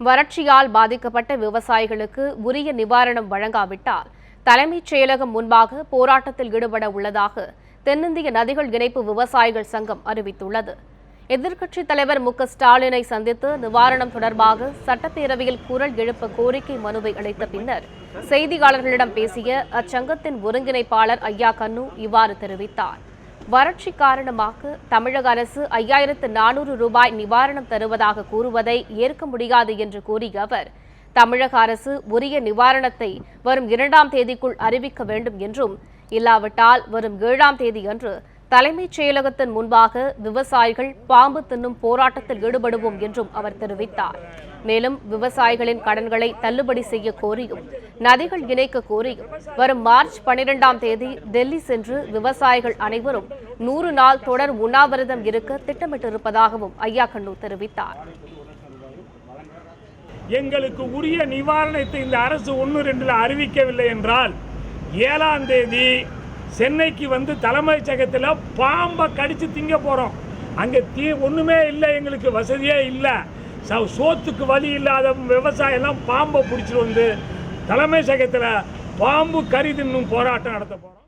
வறட்சியால் பாதிக்கப்பட்ட விவசாயிகளுக்கு உரிய நிவாரணம் வழங்காவிட்டால் தலைமைச் செயலகம் முன்பாக போராட்டத்தில் ஈடுபட உள்ளதாக தென்னிந்திய நதிகள் இணைப்பு விவசாயிகள் சங்கம் அறிவித்துள்ளது. எதிர்க்கட்சித் தலைவர் மு.க.ஸ்டாலினை சந்தித்து நிவாரணம் தொடர்பாக சட்டப்பேரவையில் குரல் எழுப்ப கோரிக்கை மனுவை அளித்த பின்னர் செய்தியாளர்களிடம் பேசிய அச்சங்கத்தின் ஒருங்கிணைப்பாளர் ஐயா கண்ணு இவ்வாறு தெரிவித்தார். வறட்சி காரணமாக தமிழக அரசு 5400 ரூபாய் நிவாரணம் தருவதாக கூறுவதை ஏற்க முடியாது என்று கூறிய அவர், தமிழக அரசு உரிய நிவாரணத்தை வரும் 2ஆம் தேதிக்குள் அறிவிக்க வேண்டும் என்றும், இல்லாவிட்டால் வரும் 7ஆம் தேதி அன்று தலைமைச் செயலகத்தின் முன்பாக விவசாயிகள் பாம்பு தின்னும் போராட்டத்தில் ஈடுபடுவோம் என்றும் அவர் தெரிவித்தார். மேலும் விவசாயிகளின் கடன்களை தள்ளுபடி செய்ய கோரியும் நதிகள் இணைக்க கோரியும் வரும் மார்ச் 12ஆம் தேதி டெல்லி சென்று விவசாயிகள் அனைவரும் 100 நாள் தொடர் உண்ணாவிரதம் இருக்க திட்டமிட்டிருப்பதாகவும் ஐயா கண்ணு தெரிவித்தார். எங்களுக்கு உரிய நிவாரணத்தை இந்த அரசு 1-2 அறிவிக்கவில்லை என்றால் 7ஆம் தேதி சென்னைக்கு வந்து தலைமைச் செயலகத்தில் பாம்பை கடிச்சு திங்க போகிறோம். அங்கே ஒன்றுமே இல்லை, எங்களுக்கு வசதியே இல்லை. சோத்துக்கு வழி இல்லாத விவசாயெல்லாம் பாம்பை பிடிச்சிட்டு வந்து தலைமைச் செயலகத்தில் பாம்பு கறி தின்னும் போராட்டம் நடத்த போகிறோம்.